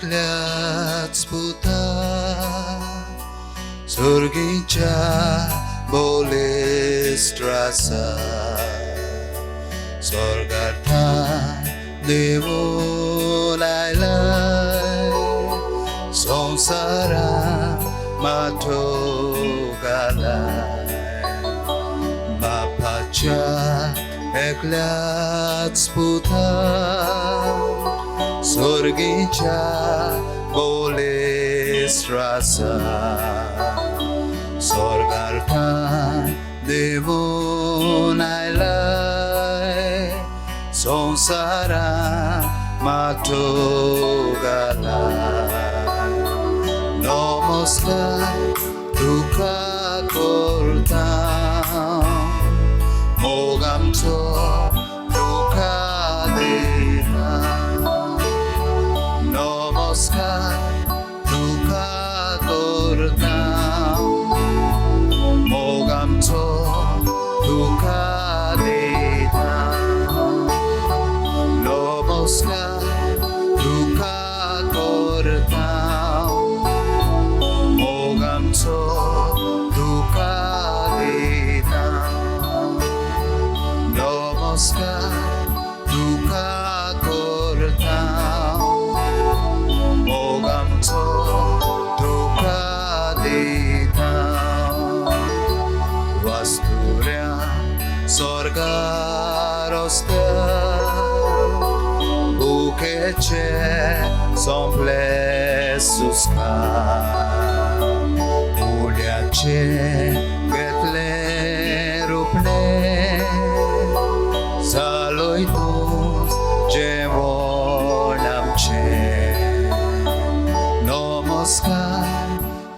एकल्याच पुता surgicha bolestrasa sorgartha devo lai lai samsara matogalai bapacha eklat sputa surgicha bolestrasa sorgartha devo lai lai samsara matogalai namaskar dukha kortam mogamto dukha dena namaskar dukha kortam mogamto dukha dena namaskar dukha kortam mogamto dukha dena namaskar dukha kortam mogamto dukha dena wasturya sorgaroste bukeche somplesuska ulyache getle rupne zaloitus jevonamche namaskar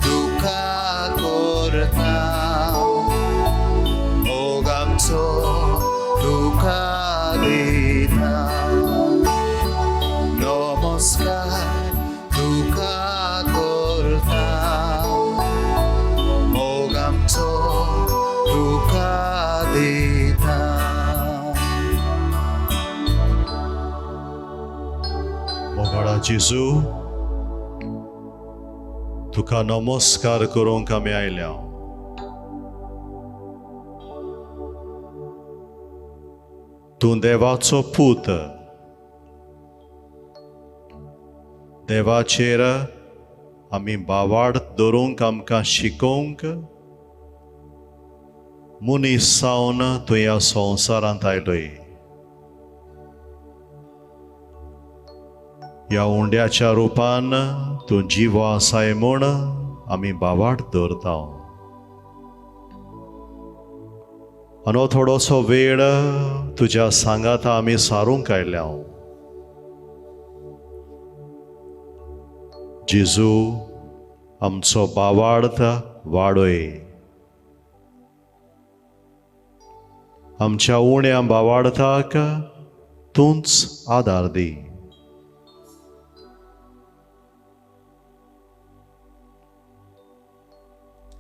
dukha kortam mogamto dukha dena namaskar dukha kortam mogamto dukha dena मोगाळा जेजू तुका नमस्कार करूंक आमी आयल्या तूं देवाचो पूत देवाचेर आमी बावाड दवरूंक आमकां शिकोवंक मनीस जावन तूं ह्या संवसारांत आयलोय ह्या उंड्याच्या रुपान तूं जिवो आसाय म्हूण आमी बावाड दवरता आनी हो थोडोसो वेळ तुज्या सांगात आमी सारूंक आयल्या जेजू आमचो बावार्थ वाडय आमच्या उण्या बावार्थाक तूंच आदार दी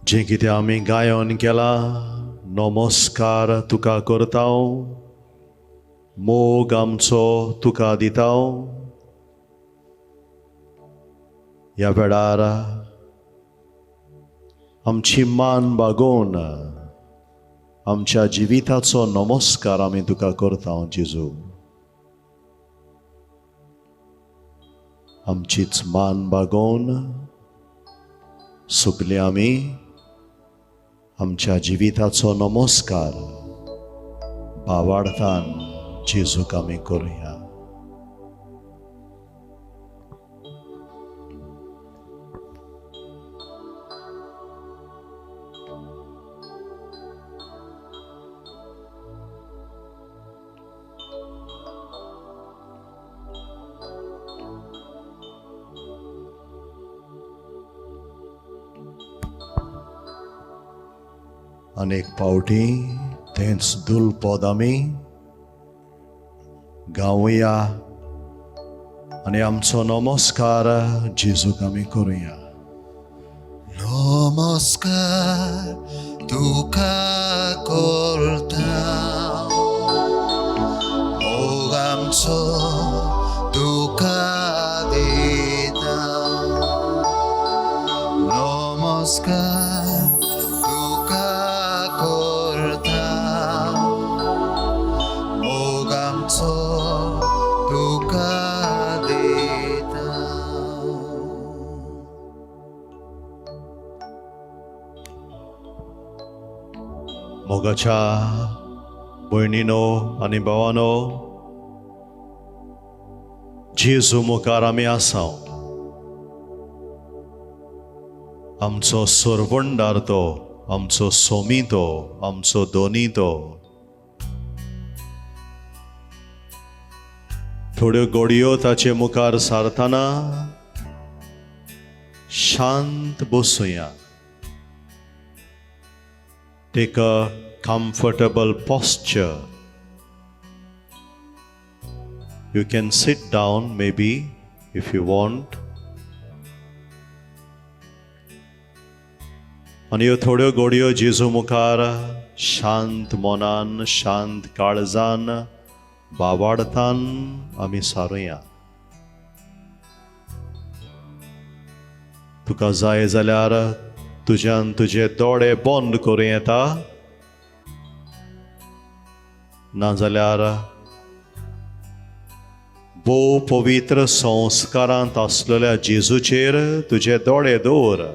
जे कितें आमी गायन केलां नमस्कार तुका करता मोग आमचो तुका दिता ह्या वेळार आमची मान बागोवन आमच्या जिविताचो नमस्कार आमी तुका करता जेजू आमचीच मान बागोवन सगळे आमी आमच्या जिविताचो नमस्कार बावार्थान जेजूक आमी करुया अनेक पावटी तेंच दुलपद आमी गावया आनी आमचो नमस्कार जेजूक आमी करुया नमस्कार तुका करता मोग आमचो तुका दिता नमस्कार तुका करता मोग आमचो तुका दिता. मोगाच्या भयणीनो आनी भावानो, जेजू मुखार आमी आसां. आमचो सोरवंडार तो, आमचो सोमी तो, आमचो दोनी तो. थोड्यो घडयो ताचे मुखार सारतना शांत बसूया. Take a comfortable posture. You can sit down maybe if you want. आणि ह्यो थोड्यो घडयो जेजू मुखार शांत मोनान, शांत काळजान, बावाडतान आमी सारुया. तुका जाय जाल्यार तुज्यान तुजे दोळे बंद करूं येता, नाजाल्यार भोव पवित्र संस्कारांत आसलेल्या जेजूचेर तुजे दोळे दवर.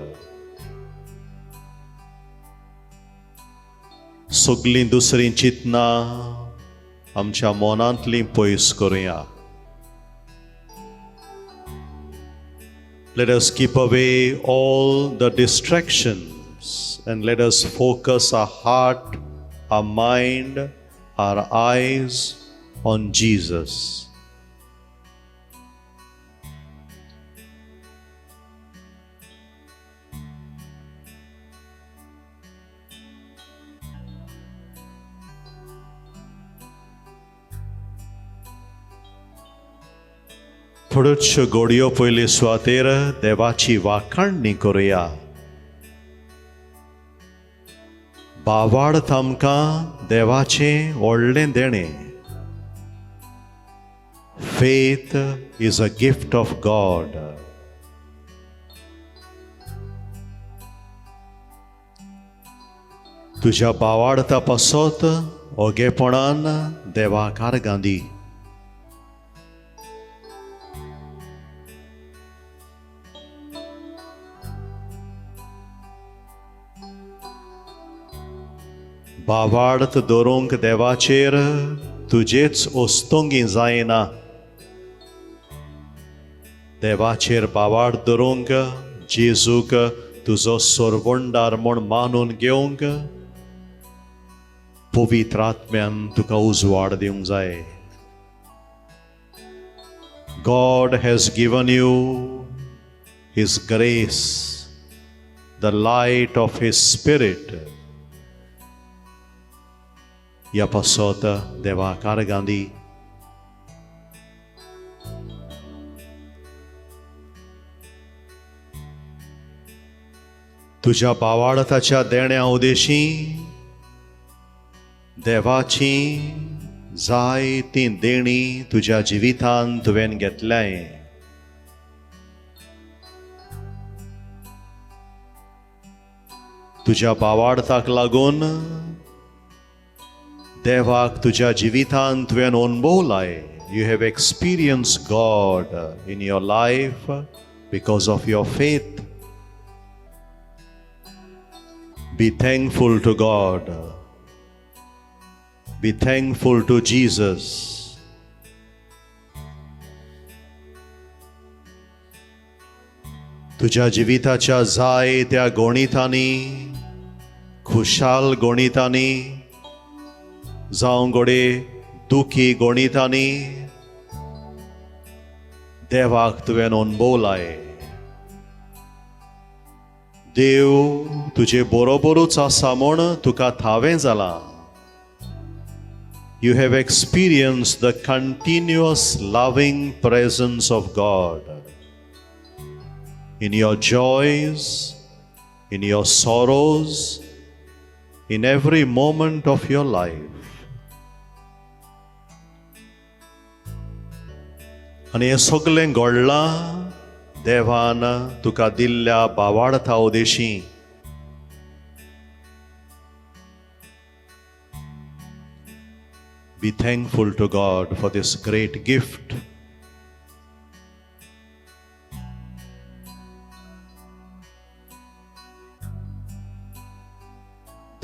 सगळीं दुसरीं चिंतनां आमच्या मनांतलीं पयस करुया. Let us keep away all the distractions and let us focus our heart, our mind, our eyes on Jesus. थोड्योशो घडयो पयली सुवातेर देवाची वाखाणणी करुया. भावार्थ आमकां देवाचें व्हडलें देणें. Faith is a gift of God. तुज्या भावार्था पासत ओगेपणान देवाकार गांदी. भावार्थ दवरूंक देवाचेर तुजेच ओस्तोंगी जायना. देवाचेर भावार्थ दवरूंक जेजूक तुजो सोरवंडार म्हूण मानून घेवंक पवित्र आत्म्यान तुका उजवाड दिवंक जाय. God has given you His grace, the light of His Spirit. ह्या पासत देवाकार गांदी. तुज्या भावार्थाच्या देण्या उदेशी देवाची जायती देणी तुज्या जिवितांत तुवें घेतल्याय. तुज्या भावार्थाक लागून देवाक तुज्या जिवितांत तुवें अनुभवलाय. You have experienced God in your life because of your faith. Be thankful to God. Be thankful to Jesus. तुज्या जिविताच्या जायत्या गणितांनी, खुशाल गणितांनी, जावं घडये दुखी गणितांनी देवाक तुवें अनुभवलाय. देव तुजे बरोबरूच आसा म्हूण तुका ठावें जालां. You have experienced the continuous loving presence of God in your joys, in your sorrows, in every moment of your life. आणि हें सगळें घडलां देवान तुका दिल्ल्या भावार्था Udeshi Be thankful to God for this great gift.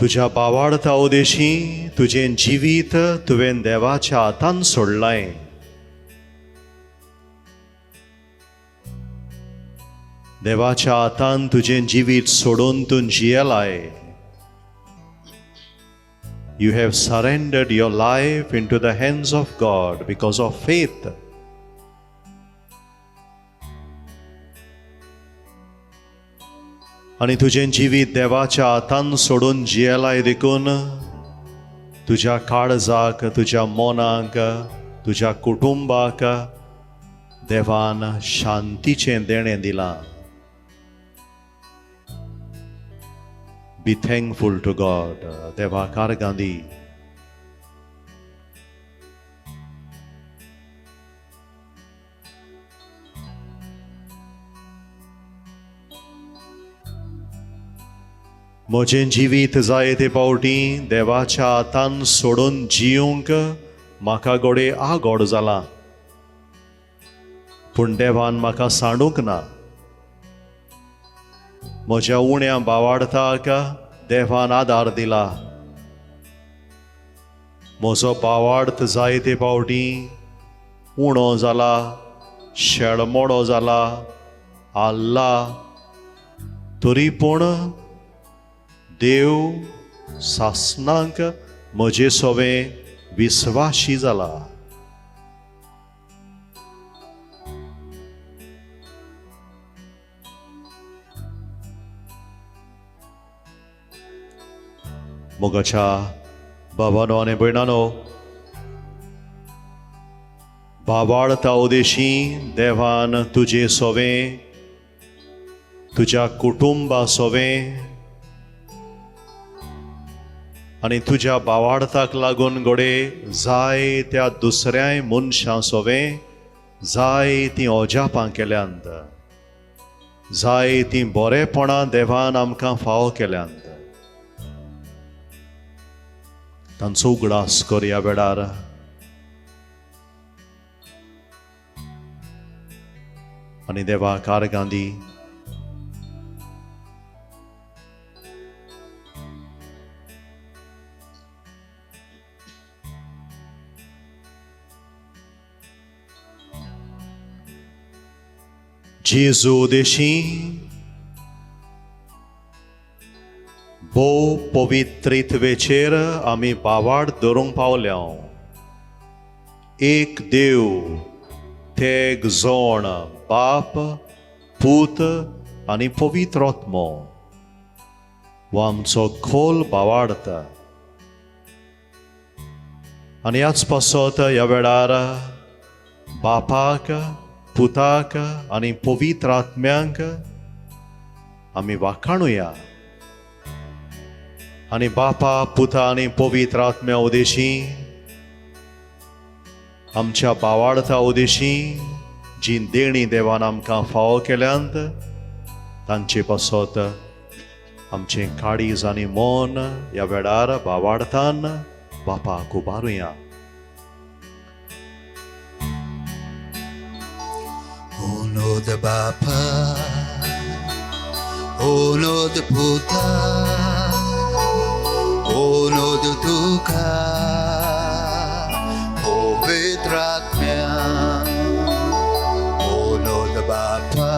तुझ्या बावाडता उदेशी तुझें जिवीत तुवें देवाच्या हातान सोडलाय. देवाच्या हातान तुझें जिवीत सोडून तूं जियेलाय. You have surrendered your life into the hands of God because of faith. आणि तुझें जिवीत देवाच्या हातान सोडून जियेलाय देखून तुझ्या काळजाक, तुझ्या मोनाक, तुझ्या कुटुंबाक देवान शांतीचें देणें दिलां. Be thankful to God. देवाक आर्गां दी. म्हजें जिवीत जायते पावटी देवाच्या हातान सोडून जिवंक म्हाका गोडे आगोड जाला. पूण देवान म्हाका सांडूंक ना. म्हज्या उण्या बावाडताक देवान आदार दिला. म्हजो बावार्थ जायते पावटी उणो जाला, शेळमोडो जाला, आल्ला, तरी पूण देव सासणांक म्हजे सोवें विस्वाशी जाला. मोगाच्या बाबानो आनी भयणानो, बावाडता उदेशी देवान तुजे सोवें, तुज्या कुटुंबा सोवें आनी तुज्या बावाडताक लागून गोडे जाय त्या दुसऱ्याय मनशां सोवें जाय ती ओजापां केल्यांत, जाय ती बरेपणां देवान आमकां फावो केल्यांत. तांचो उगडास कर ह्या वेळार. आनी देवाक आर्गां दी. जेजू उदेशी भोव पवित्रित्वेचेर आमी बावाड धरूंक पावल्या. एक देव, तेग जोण, बाप, पूत आनी पवित्र आत्मो हो आमचो खोल बावाडत. आनी ह्याच पासत ह्या वेळार बापाक, पुताक आनी पवित्र आत्म्यांक आमी वाखाणुया. आनी बापा, पुता आनी पवित्र आत्म्या उदेशी आमच्या बावाडता उदेशी जी देणी देवान आमकां फावो केल्यांत तांचे पासत आमचें काळीज आनी मोन ह्या वेळार बावाडतान बापाक उबारुया. Unod Bapa, Unod Puta, Unod Tuka, Povitratmya. Unod Bapa,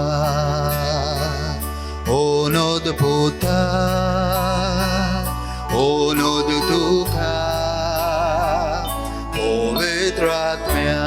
Unod Puta, Unod Tuka, Povitratmya.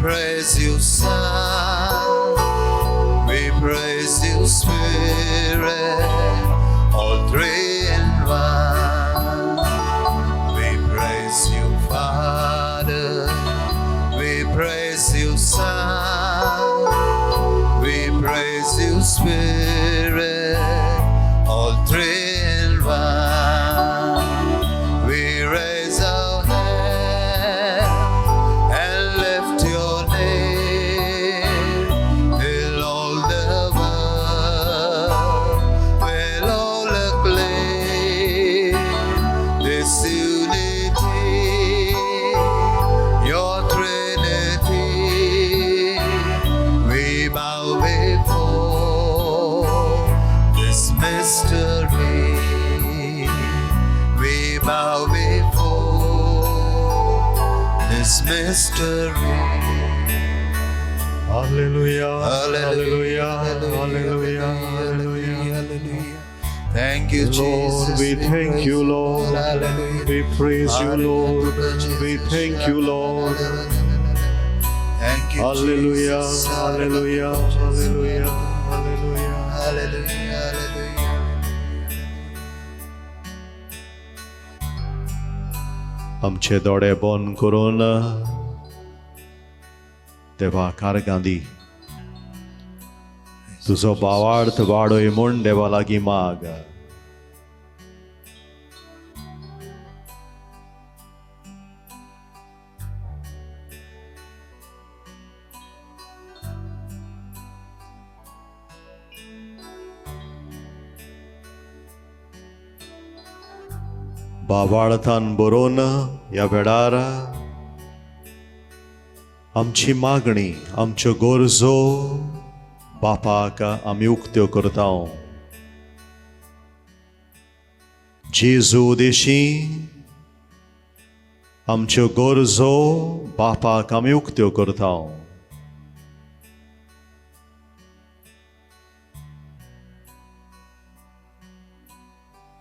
Praise you, Son. We praise you, Spirit. All three in Spirit, all three in one. We raise our hand and lift your name. Till all the world will all acclaim this unity, your Trinity. We bow before this mystery. We bow before this mystery. Hallelujah, Hallelujah, hallelujah, hallelujah. Thank you, Lord, Jesus. we thank you, Lord. Hallelujah. We praise you, Lord. We thank you, Lord. Thank you, Hallelujah, Jesus. hallelujah, hallelujah, hallelujah. Hallelujah, hallelujah. आमचे दोळे बंद करून देवा कारगांदी तुझो भावार्थ वाडोय म्हूण देवा लागीं माग. भावार्थान बरोवन ह्या वेळार आमची मागणी, आमच्यो गरजो बापाक आमी उक्त्यो करता. जेजू देशी आमच्यो गरजो बापाक आमी उक्त्यो करता.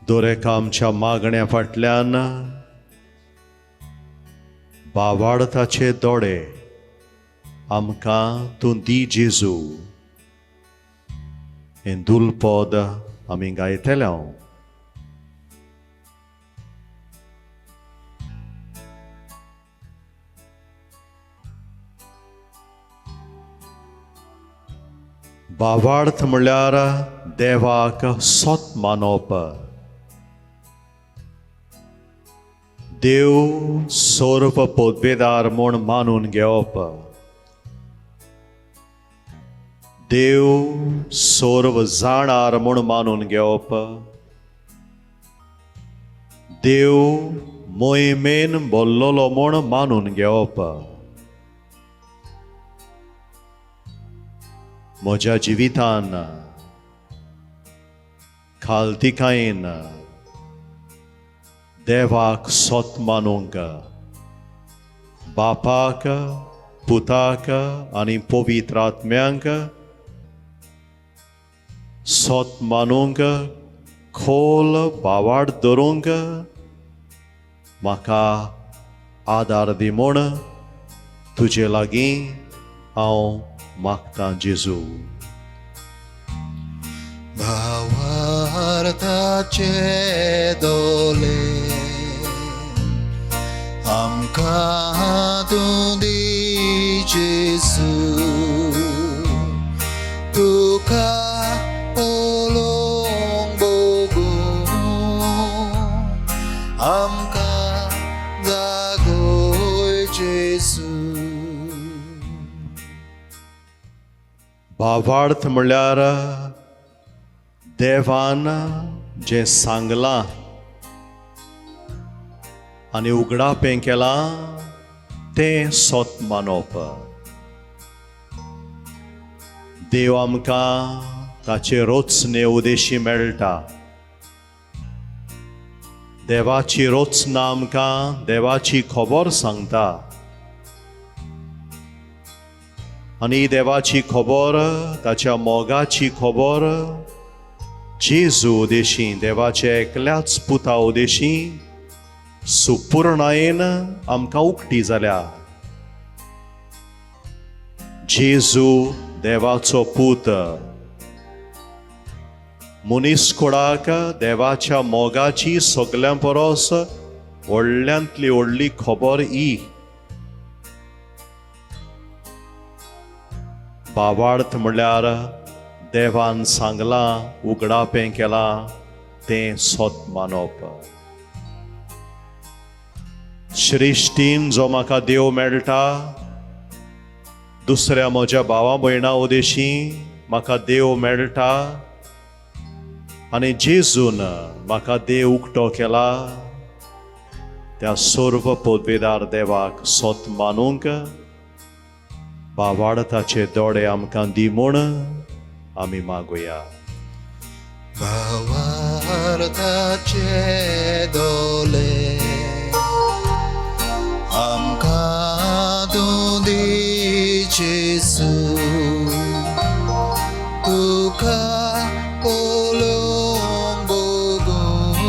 दोरेका आमच्या मागण्या फाटल्यान भावार्थाचे दोळे आमकां तूं दी जेजू. हें दुलपद आमी गायतले. भावार्थ म्हळ्यार देवाक सोत मानप. देव सर्व पदवेदार म्हूण मानून घेवप. देव सर्व जाणार म्हूण मानून घेवप. देव मोहिमेन बोल्लोलो म्हूण मानून घेवप. म्हज्या जिवितान खालतिकायेन देवाक सोत मानूंक, बापाक, पुताक आनी पवित्र आत्म्यांक सोत मानूंक, खोल भावार्थ धरूंक म्हाका आदार दी म्हूण तुजे लागीं हांव मागतां जेजू. भावार्थाचे दोळे आमकां तूं दी जेजू. तुका पळोवंक बघून आमकां जागोय जेजू. भावार्थ म्हळ्यार देवान जें सांगलां आनी उगडापें केलां तें सोत मानप. देव आमकां ताचे रोचने उदेशी मेळटा. देवाची रोचना आमकां देवाची खबर सांगता. आनी देवाची खबर, ताच्या मोगाची खबर जेजू उदेशी, देवाच्या एकल्याच पुता उदेशी सुपूर्णायेन आमकां उक्ती जाल्या. जेजू देवाचो पूत मनीसकुळाक देवाच्या मोगाची सगळ्यां परस व्हडल्यांतली व्हडली खबर ही. भावार्थ म्हळ्यार देवान सांगलां उगडापें केलां तें सोत मानप. श्रेश्टीन जो म्हाका देव मेळटा दुसऱ्या म्हज्या भावा भयणां उदेशीं म्हाका देव मेळटा आनी जेजून म्हाका देव उक्तो केला त्या सर्व पदवेदार देवाक सोत मानूंक भावार्थाचे दोळे आमकां दी म्हूण आमी मागुया. भावार्थाचे दोळे आमकां तूं दी जेजू, तुका पळोवंक बघून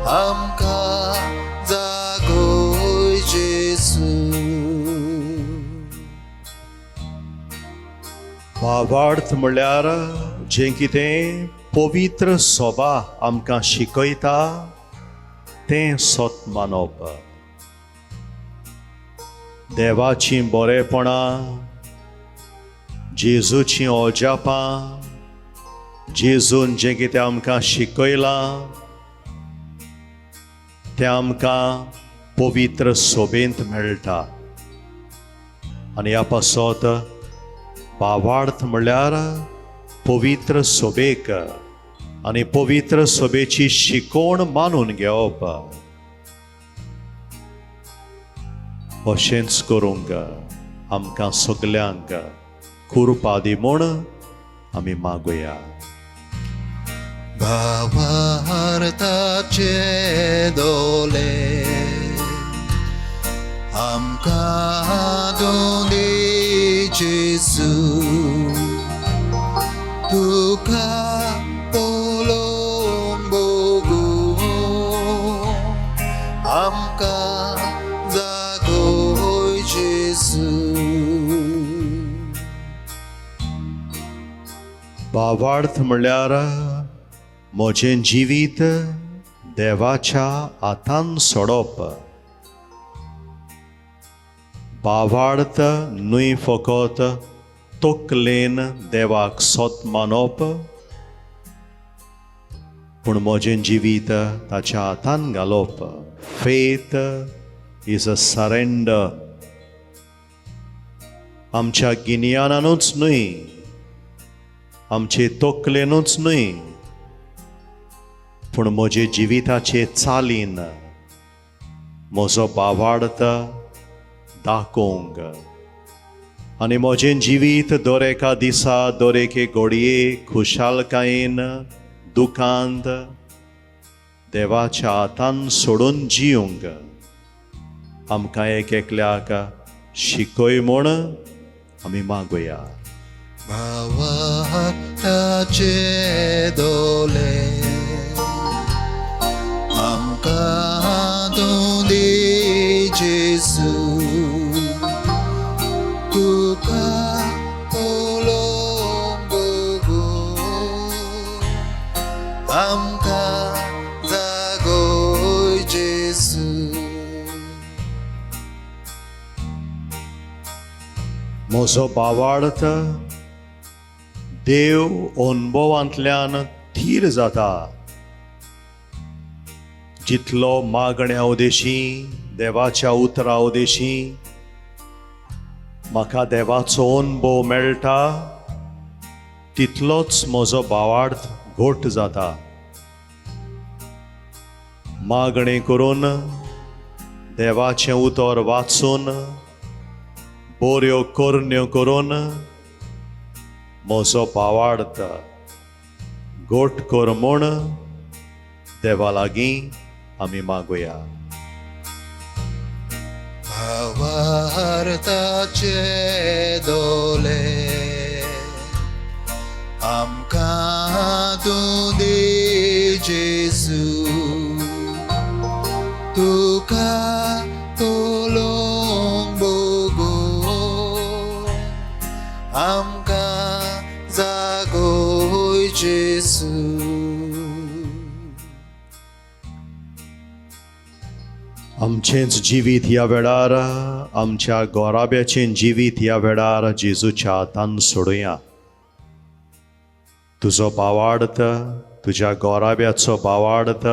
आमकां जागोय जेजू. भावार्थ म्हणल्यार जें कितें पवित्र सभा आमकां शिकयता तें सोत मानप. देवाची बरेपणां, जेजूची ओजापां, जेजून जें कितें आमकां शिकयलां तें आमकां पवित्र सोबेंत मेळटा. आनी ह्या पासत भावार्थ म्हणल्यार पवित्र सोबेक आनी पवित्र सोबेची शिकोवण मानून घेवप. अशेंच करूंक आमकां सगल्यांक कृपा दी म्हूण आमी मागुया. भावार्थाचे दोळे आमकां तूं दी जेजू, तुका पळोवंक बघून आमकां जागोय जेजू. भावार्थ म्हणल्यार म्हजें जिवीत देवाच्या हातान सोडप. भावार्थ न्हय फकत तकलेन देवाक सोत मानप, पूण म्हजें जिवीत ताच्या हातान घालप. Faith is a surrender. आमच्या गिन्यानानूच न्हय, आमचे तकलेनूच न्हय, पूण म्हजे जिविताचे चालीन म्हजो भावार्थ दाखोवंक आनी म्हजें जिवीत दर एका दिसा दर एके घडये खुशालकायेन दुखांत देवाच्या हातान सोडून जियोंक आमकां एक एकल्याक शिकय म्हूण आमी मागुया. भावार्थाचे दोळे आमकां तूं दी जेजू, तुका पळोवंक बघून आमकां जागोय जेजू. म्हजो भावार्थ देव अनुभवांतल्यान थीर जाता. जितलो मागण्या उदेशीं देवाच्या उतरा उदेशीं म्हाका देवाचो अनुभव मेळटा तितलोच म्हजो भावार्थ घोट जाता. मागणी करून देवाचें उतर वाचून बऱ्यो करण्यो करून म्हजो भावार्थ घोट कर म्हूण देवा लागीं आमी मागुया. भावार्थाचे दोळे आमकां तूं दी जेजू, तुका पळोवंक बघून आमकां जागोय जेजू. आमचेंच जिवीत ह्या वेळार आमच्या गोराब्याचें जिवीत ह्या वेळार जेजूच्या हातान सोडुया. तुजो भावार्थ, तुज्या गोराब्याचो भावार्थ,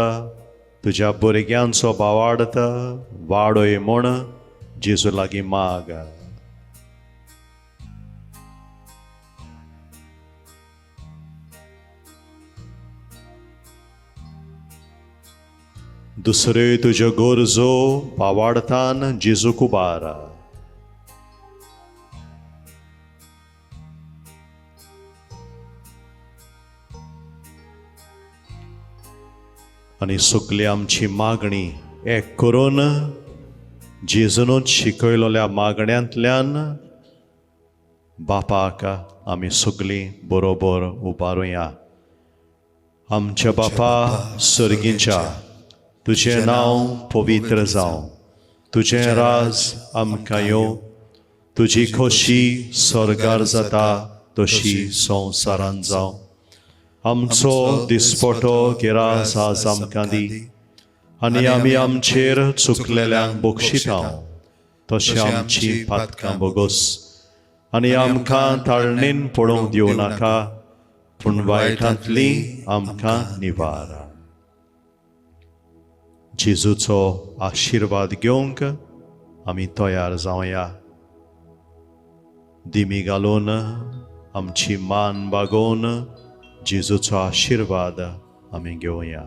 तुज्या भुरग्यांचो भावार्थ वाडोय म्हूण जेजू लागीं माग. दुसऱ्यो तुज्यो गरजो भावार्थान जेजूक उबार. आनी सगली आमची मागणी एक करून जेजूनच शिकयलोल्या मागण्यांतल्यान बापाक आमी सगलीं बरोबर उबारुया. आमच्या बापा सर्गीच्या, तुजें नांव पवित्र जावं, तुजें राज आमकां येवं, तुजी खोशी स्वर्गार जाता तशी संवसारांत जावं. आमचो दिसपटो गिरास आज आमकां दी, आनी आमी आमचेर चुकलेल्यांक बक्षितांव तशें आमची पातकां बोगोस. आनी आमकां ताळणेन पडोवंक दिवं नाका, पूण वायटांतली आमकां निवार. जेजूचो आशिर्वाद घेवंक आमी तयार जावया. दिमी घालून आमची मान बागोवन जेजूचो आशिर्वाद आमी घेवया.